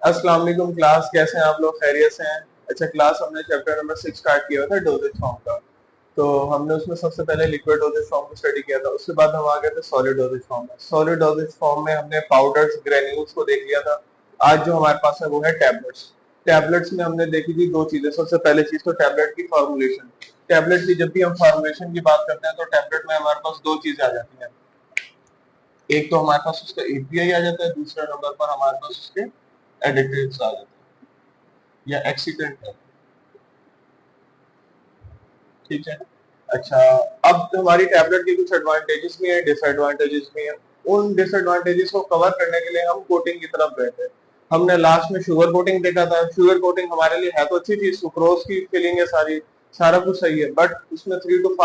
अस्सलाम वालेकुम क्लास, कैसे हैं आप लोग? खैरियत से हैं? अच्छा क्लास, हमने चैप्टर नंबर 6 स्टार्ट किया था डोजेज फॉर्म का। तो हमने उसमें सबसे पहले लिक्विड डोजेज फॉर्म को स्टडी किया था, उसके बाद हम आ गए थे सॉलिड डोजेज फॉर्म में। सॉलिड डोजेज फॉर्म में हमने पाउडर्स ग्रेन्यूल्स को देख लिया था। आज जो हमारे पास है वो है टैबलेट्स। टैबलेट्स में हमने देखी थी दो चीजें। सबसे पहले चीज तो टैबलेट की फॉर्मुलेशन। टैबलेट की जब भी हम फॉर्मुलेशन की बात करते हैं तो टैबलेट में हमारे पास दो चीजें आ जाती हैं। एक तो हमारे पास उसका एपीआई आ जाता है, दूसरा नंबर पर हमारे पास उसके एडिटिव्स आ जाते हैं या एक्सीडेंट है। ठीक है। अच्छा, अब हमारी टैबलेट के कुछ एडवांटेजेस भी हैं, डिसएडवांटेजेस भी हैं। उन डिसएडवांटेजेस को कवर करने के लिए हम कोटिंग की तरफ गए थे। हमने लास्ट में शुगर कोटिंग देखा था। शुगर कोटिंग हमारे लिए है तो अच्छी चीज, सुक्रोज की फिलिंग है सारी, सारा कुछ सही है, बट उसमें 3 to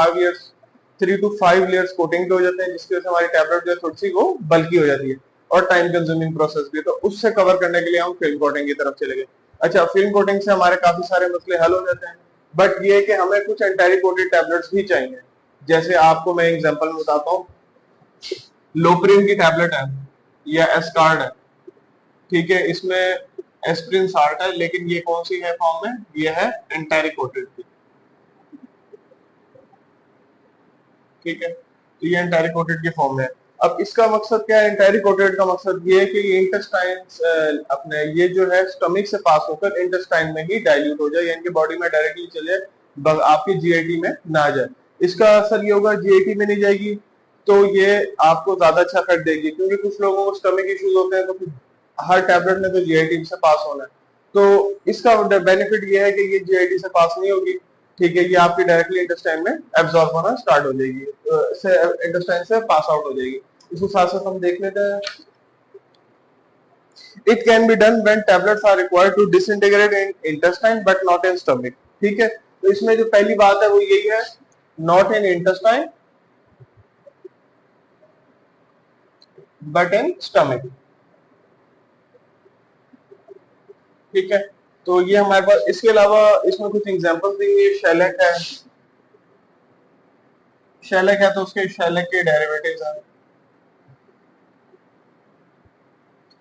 5 लेयर्स कोटिंग के हो जाते हैं, जिसकी वजह से हमारी टैबलेट जो है थोड़ी सी वो बल्की हो जाती है और टाइम कंज्यूमिंग प्रोसेस भी है। तो उससे कवर करने के लिए हम फिल्म कोटिंग की तरफ चले गए। अच्छा, फिल्म कोटिंग से हमारे काफी सारे मसले हल हो जाते हैं, बट ये है कि हमें कुछ एंटारी कोटेड टैबलेट्स भी चाहिए। जैसे आपको मैं एग्जांपल में बताता हूँ, लोप्रिन की टैबलेट है या एस्कार्ड है। ठीक है, इसमें एस्प्रिन साल्ट है, लेकिन ये कौन सी है फॉर्म में? ये है एंटारी कोटेड की। ठीक है, तो ये एंटारी कोटेड के फॉर्म में है। अब इसका मकसद क्या है? एंटारी कोटेड का मकसद ये है कि ये इंटेस्टाइन अपने ये जो है स्टमक से पास होकर इंटेस्टाइन में ही डाइल्यूट हो जाए, यानी कि बॉडी में डायरेक्टली चले जाए, आपकी जीआईटी में ना आ जाए। इसका असर ये होगा, जीआईटी में नहीं जाएगी तो ये आपको ज्यादा अच्छा इफेक्ट देगी, क्योंकि कुछ लोगों को स्टमक इश्यूज होते हैं, तो फिर हर टैबलेट में तो जीआईटी से पास होना है। तो इसका बेनिफिट ये है कि ये जीआईटी से पास नहीं होगी। ठीक है, ये आपकी डायरेक्टली इंटेस्टाइन में एब्जॉर्ब होना स्टार्ट हो जाएगी, इंटेस्टाइन से पास आउट हो जाएगी। इसको साथ साथ हम देख लेते हैं। It can be done when tablets are required to disintegrate in intestine but not in stomach. ठीक है, तो इसमें जो पहली बात है वो यही है, not in intestine but in stomach. ठीक है, तो ये हमारे पास, इसके अलावा इसमें कुछ एग्जांपल्स देंगे। शेलेक है, शेलेक है तो उसके शेलेक के डेरिवेटिव्स हैं।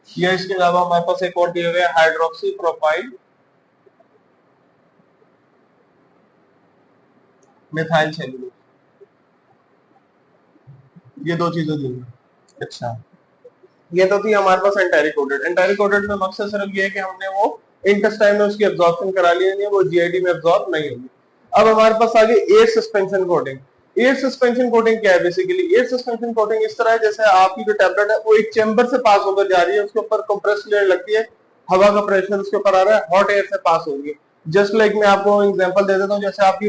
या इसके अलावा हमारे पास एक और दिया हुआ है, हाइड्रोक्सी प्रोपाइल मिथाइल सेलुलोज। ये दो चीजें दी हैं। अच्छा, ये तो थी हमारे पास एंटारी कोटेड। एंटारी कोटेड में मकसद सिर्फ ये है कि हमने वो इंटेस्टाइन में उसकी एब्जॉर्प्शन करा ली है, वो जीआईटी में एब्जॉर्ब नहीं होगी। अब हमारे पास आगे air suspension coating. Air suspension coating क्या है? बेसिकली एयर सस्पेंशन कोटिंग इस तरह है, जैसे आपकी जो टैबलेट है वो एक चैम्बर से पास होकर जा रही है, उसके ऊपर कंप्रेस्ड लेयर लगती है, हवा का प्रेशर उसके ऊपर आ रहा है, हॉट एयर से पास हो रही है। जस्ट लाइक मैं आपको एग्जांपल दे देता हूँ, जैसे आप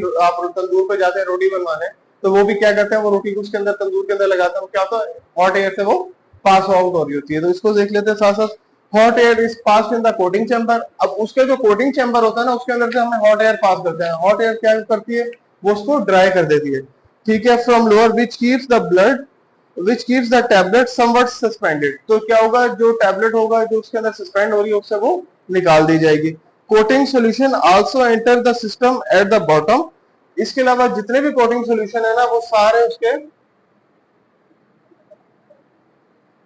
तंदूर पे जाते हैं रोटी बनवाने, तो वो भी क्या करते हैं, वो रोटी को उसके अंदर तंदूर के अंदर लगाते हैं, वो क्या होता है, हॉट एयर से वो पास आउट हो रही होती है। तो इसको देख लेते हैं साथ साथ। Hot air is pass in the coating chamber. अब उसके जो कोटिंग चैम्बर होता है ना, उसके अंदर से हमें हॉट एयर पास करते हैं। हॉट एयर क्या करती है? वो उसको ड्राई कर देती है। ठीक है, from lower which keeps the blood which keeps the tablet somewhat suspended. तो क्या होगा, जो टैबलेट होगा जो उसके अंदर सस्पेंड हो रही है उससे वो निकाल दी जाएगी। Coating solution also enter the system at the bottom. इसके अलावा जितने भी कोटिंग सोल्यूशन है ना, वो सारे उसके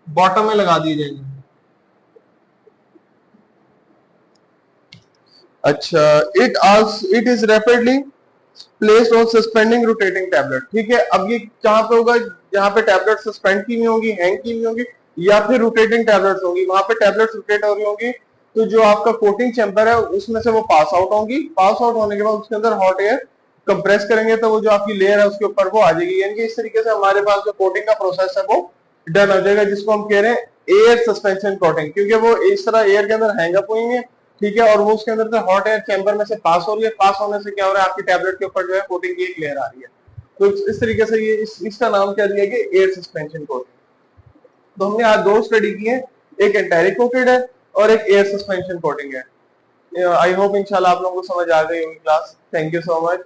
बॉटम में लगा दिए जाएंगे। अच्छा, it is rapidly placed on suspending rotating tablet. ठीक है, अब ये कहां पे होगा? जहां पे टैबलेट सस्पेंड की हुई होंगी, हैंग की हुई होंगी, या फिर रोटेटिंग टैबलेट्स होंगी, वहां पे टैबलेट्स रोटेट हो रही होंगी, तो जो आपका कोटिंग चैम्बर है उसमें से वो पास आउट होंगी। पास आउट होने के बाद उसके अंदर हॉट एयर कंप्रेस करेंगे, तो वो जो आपकी लेयर है उसके ऊपर वो आ जाएगी। यानी कि इस तरीके से हमारे पास जो कोटिंग का प्रोसेस है वो डन हो जाएगा, जिसको हम कह रहे हैं एयर सस्पेंशन कोटिंग, क्योंकि वो इस तरह एयर के अंदर हैंग अप हुई है। ठीक है, और वो उसके अंदर से हॉट एयर चैम्बर में से पास हो रही है। पास होने से क्या हो रहा है, आपकी टैबलेट के ऊपर जो है कोटिंग की एक लेयर आ रही है। तो इस तरीके से ये इसका नाम क्या दिया गया? Air suspension coating. तो हमने आज दो स्टडी की है, एक एंटारी कोटेड है और एक एयर सस्पेंशन कोटिंग है। आई होप इंशाल्लाह आप लोगों को समझ आ गई होगी class. Thank you so much.